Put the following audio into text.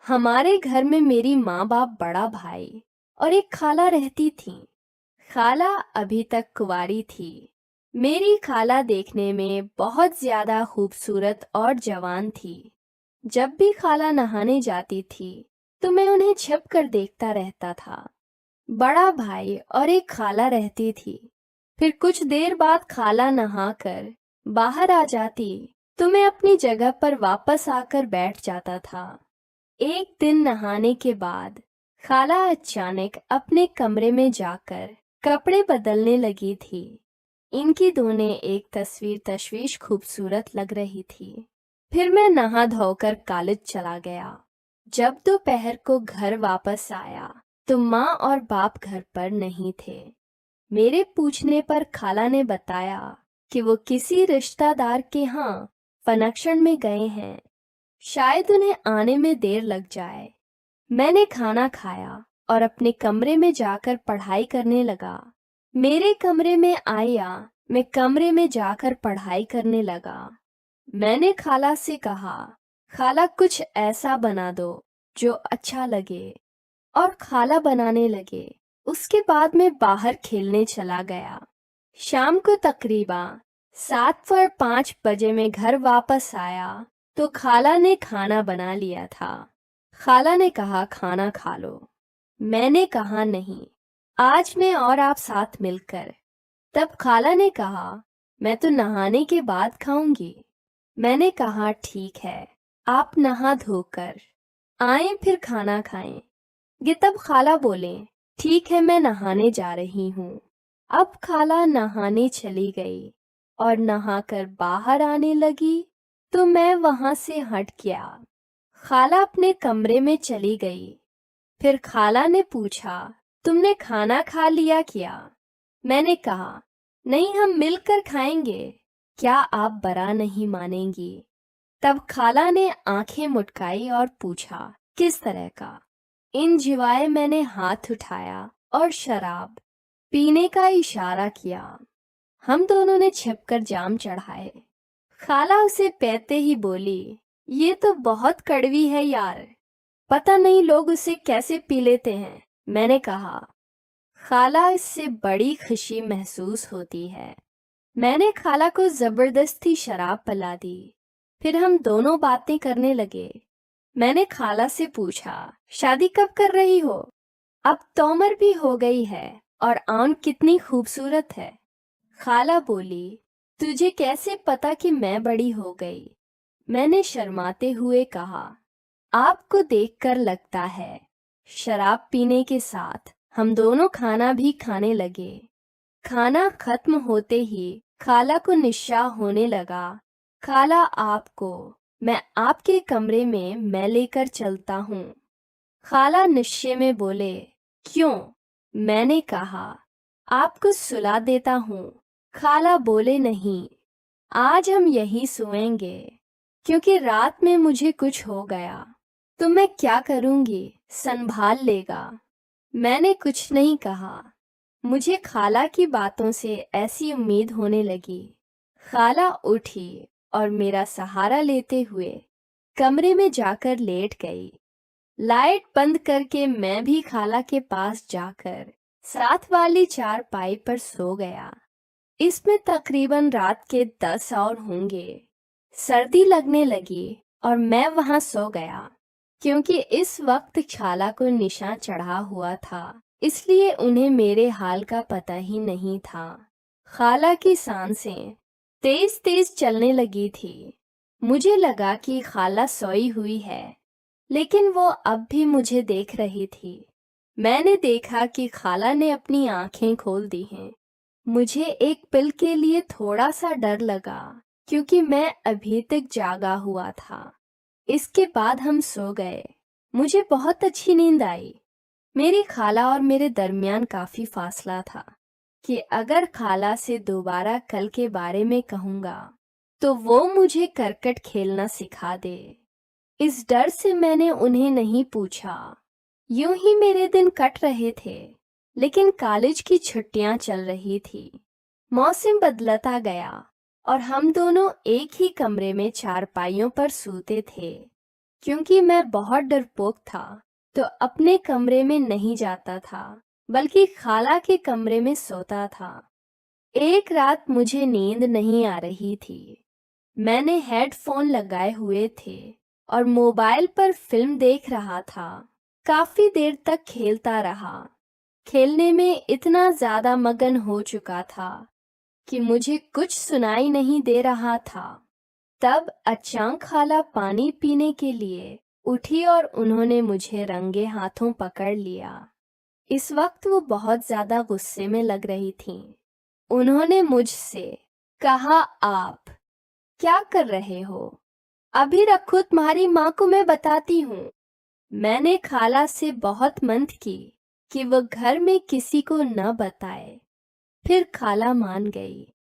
हमारे घर में मेरी माँ बाप बड़ा भाई और एक खाला रहती थी। खाला अभी तक कुंवारी थी। मेरी खाला देखने में बहुत ज्यादा खूबसूरत और जवान थी। जब भी खाला नहाने जाती थी तो मैं उन्हें छिप कर देखता रहता था। बड़ा भाई और एक खाला रहती थी। फिर कुछ देर बाद खाला नहाकर बाहर आ जाती तो मैं अपनी जगह पर वापस आकर बैठ जाता था। एक दिन नहाने के बाद खाला अचानक अपने कमरे में जाकर कपड़े बदलने लगी थी। इनकी दोनों एक तस्वीर तशवीश खूबसूरत लग रही थी। फिर मैं नहा धोकर कॉलेज चला गया। जब दोपहर को घर वापस आया तो माँ और बाप घर पर नहीं थे। मेरे पूछने पर खाला ने बताया कि वो किसी रिश्तेदार के यहाँ फंक्शन में गए हैं। शायद उन्हें आने में देर लग जाए। मैंने खाना खाया और अपने कमरे में जाकर पढ़ाई करने लगा। मेरे कमरे में आया, मैं कमरे में जाकर पढ़ाई करने लगा। मैंने खाला से कहा, खाला कुछ ऐसा बना दो जो अच्छा लगे, और खाला बनाने लगे। उसके बाद मैं बाहर खेलने चला गया। शाम को तकरीबन 7:05 बजे मैं घर वापस आया तो खाला ने खाना बना लिया था। खाला ने कहा खाना खा लो। मैंने कहा नहीं, आज मैं और आप साथ मिलकर। तब खाला ने कहा मैं तो नहाने के बाद खाऊंगी। मैंने कहा ठीक है, आप नहा धोकर आए फिर खाना खाएं। ये तब खाला बोले ठीक है, मैं नहाने जा रही हूँ। अब खाला नहाने चली गई और नहाकर बाहर आने लगी तो मैं वहां से हट गया। खाला अपने कमरे में चली गई। फिर खाला ने पूछा तुमने खाना खा लिया क्या? मैंने कहा नहीं, हम मिलकर खाएंगे। क्या आप बुरा नहीं मानेंगी? तब खाला ने आंखें मुटकाई और पूछा किस तरह का? इन जिवाए मैंने हाथ उठाया और शराब पीने का इशारा किया। हम दोनों ने छिपकर जाम चढ़ाए। खाला उसे पीते ही बोली ये तो बहुत कड़वी है यार, पता नहीं लोग उसे कैसे पी लेते हैं। मैंने कहा खाला, इससे बड़ी खुशी महसूस होती है। मैंने खाला को जबरदस्ती शराब पिला दी। फिर हम दोनों बातें करने लगे। मैंने खाला से पूछा शादी कब कर रही हो? अब तो उम्र भी हो गई है और आन कितनी खूबसूरत है। खाला बोली तुझे कैसे पता कि मैं बड़ी हो गई? मैंने शर्माते हुए कहा आपको देखकर लगता है। शराब पीने के साथ हम दोनों खाना भी खाने लगे। खाना खत्म होते ही खाला को निशा होने लगा। खाला, आपको मैं आपके कमरे में मैं लेकर चलता हूँ। खाला निश्चय में बोले क्यों? मैंने कहा आपको सुला देता हूँ। खाला बोले नहीं, आज हम यहीं सोएंगे, क्योंकि रात में मुझे कुछ हो गया तो मैं क्या करूंगी, संभाल लेगा। मैंने कुछ नहीं कहा। मुझे खाला की बातों से ऐसी उम्मीद होने लगी। खाला उठी और मेरा सहारा लेते हुए कमरे में जाकर लेट गई। लाइट बंद करके मैं भी खाला के पास जाकर साथ वाली चारपाई पर सो गया। इसमें तकरीबन रात के 10 और होंगे। सर्दी लगने लगी और मैं वहां सो गया। क्योंकि इस वक्त खाला को निशा चढ़ा हुआ था, इसलिए उन्हें मेरे हाल का पता ही नहीं था। खाला की सांसें तेज तेज चलने लगी थी। मुझे लगा कि खाला सोई हुई है, लेकिन वो अब भी मुझे देख रही थी। मैंने देखा कि खाला ने अपनी आंखें खोल दी हैं। मुझे एक पल के लिए थोड़ा सा डर लगा, क्योंकि मैं अभी तक जागा हुआ था। इसके बाद हम सो गए। मुझे बहुत अच्छी नींद आई। मेरी खाला और मेरे दरमियान काफी फासला था कि अगर खाला से दोबारा कल के बारे में कहूंगा तो वो मुझे करकट खेलना सिखा दे। इस डर से मैंने उन्हें नहीं पूछा। यूं ही मेरे दिन कट रहे थे, लेकिन कॉलेज की छुट्टियां चल रही थी। मौसम बदलता गया और हम दोनों एक ही कमरे में चारपाइयों पर सोते थे। क्योंकि मैं बहुत डरपोक था तो अपने कमरे में नहीं जाता था, बल्कि खाला के कमरे में सोता था। एक रात मुझे नींद नहीं आ रही थी। मैंने हेडफोन लगाए हुए थे और मोबाइल पर फिल्म देख रहा था। काफी देर तक खेलता रहा। खेलने में इतना ज्यादा मगन हो चुका था कि मुझे कुछ सुनाई नहीं दे रहा था। तब अचानक खाला पानी पीने के लिए उठी और उन्होंने मुझे रंगे हाथों पकड़ लिया। इस वक्त वो बहुत ज्यादा गुस्से में लग रही थीं। उन्होंने मुझसे कहा, आप क्या कर रहे हो? अभी रखो, तुम्हारी माँ को मैं बताती हूँ। मैंने खाला से बहुत मंत की कि वो घर में किसी को न बताए। फिर खाला मान गई